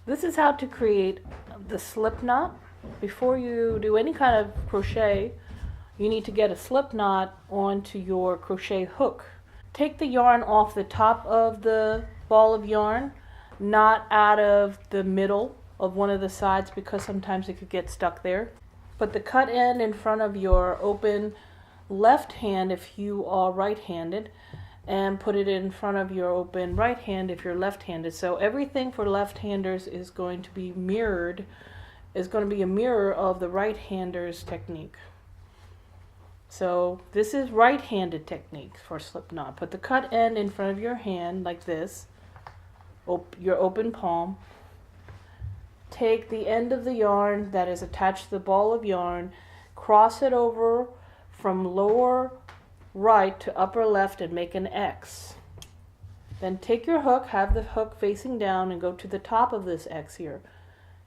This is how to create the slip knot. Before you do any kind of crochet, you need to get a slip knot onto your crochet hook. Take the yarn off the top of the ball of yarn, not out of the middle of one of the sides because sometimes it could get stuck there. Put the cut end in front of your open left hand if you are right-handed, and put it in front of your open right hand if you're left-handed. So everything for left-handers is going to be mirrored, is going to be a mirror of the right-hander's technique. So this is right-handed technique for slip knot. Put the cut end in front of your hand like this, your open palm. Take the end of the yarn that is attached to the ball of yarn, cross it over from lower right to upper left and make an X. Then take your hook, have the hook facing down, and go to the top of this X here.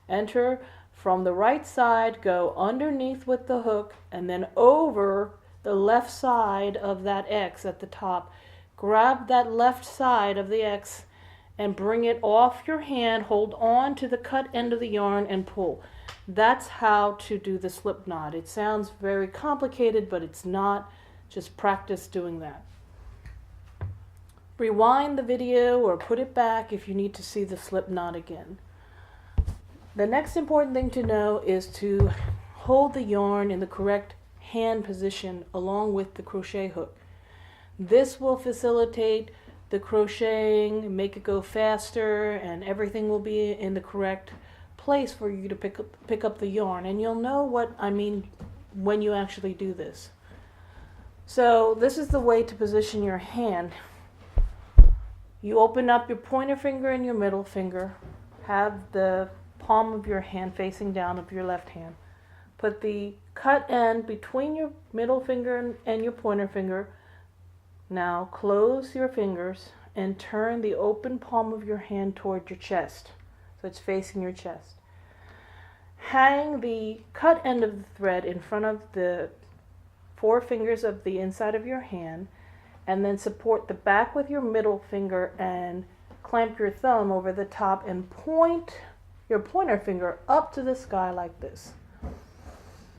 Enter from the right side, go underneath with the hook, and then over the left side of that X at the top. Grab that left side of the X and bring it off your hand, hold on to the cut end of the yarn and pull. That's how to do the slip knot. It sounds very complicated, but it's not. Just practice doing that. Rewind the video or put it back if you need to see the slip knot again. The next important thing to know is to hold the yarn in the correct hand position along with the crochet hook. This will facilitate the crocheting, make it go faster, and everything will be in the correct place for you to pick up the yarn. And you'll know what I mean when you actually do this. So this is the way to position your hand. You open up your pointer finger and your middle finger. Have the palm of your hand facing down of your left hand. Put the cut end between your middle finger and your pointer finger. Now close your fingers and turn the open palm of your hand toward your chest. So it's facing your chest. Hang the cut end of the thread in front of the 4 fingers of the inside of your hand, and then support the back with your middle finger and clamp your thumb over the top and point your pointer finger up to the sky like this.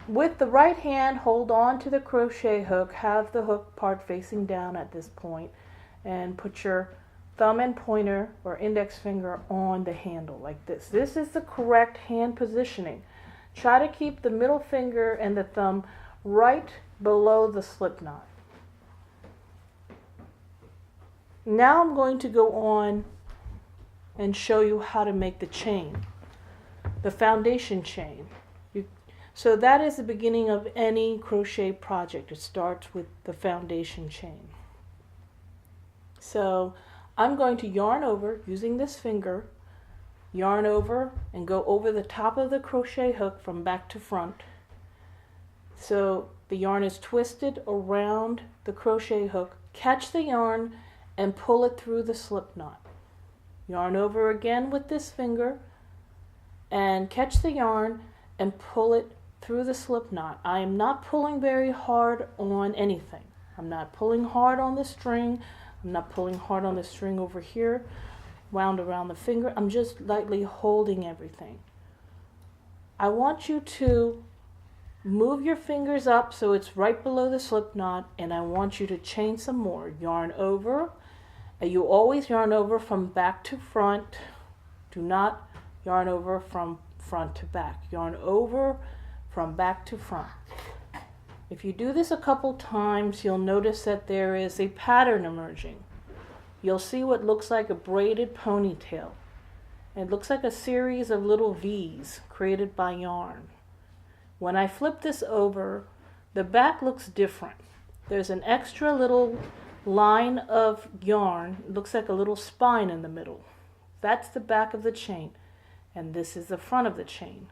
With the right hand, hold on to the crochet hook, have the hook part facing down at this point, and put your thumb and pointer or index finger on the handle like this. This is the correct hand positioning. Try to keep the middle finger and the thumb right below the slip knot. Now I'm going to go on and show you how to make the chain, the foundation chain. So that is the beginning of any crochet project. It starts with the foundation chain. So I'm going to yarn over using this finger, yarn over and go over the top of the crochet hook from back to front. So the yarn is twisted around the crochet hook. Catch the yarn and pull it through the slip knot. Yarn over again with this finger and catch the yarn and pull it through the slip knot. I am not pulling very hard on anything. I'm not pulling hard on the string. I'm not pulling hard on the string over here, wound around the finger. I'm just lightly holding everything. I want you to move your fingers up so it's right below the slip knot, and I want you to chain some more. Yarn over. You always yarn over from back to front. Do not yarn over from front to back. Yarn over from back to front. If you do this a couple times, you'll notice that there is a pattern emerging. You'll see what looks like a braided ponytail. It looks like a series of little V's created by yarn. When I flip this over, the back looks different. There's an extra little line of yarn. It looks like a little spine in the middle. That's the back of the chain, and this is the front of the chain.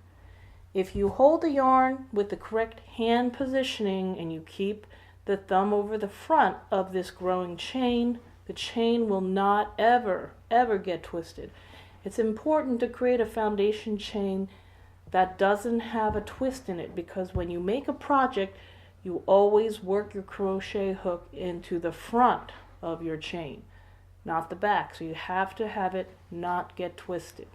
If you hold the yarn with the correct hand positioning and you keep the thumb over the front of this growing chain, the chain will not ever get twisted. It's important to create a foundation chain that doesn't have a twist in it, because when you make a project, you always work your crochet hook into the front of your chain, not the back. So you have to have it not get twisted.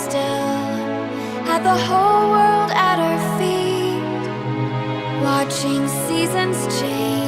still, had the whole world at her feet, watching seasons change.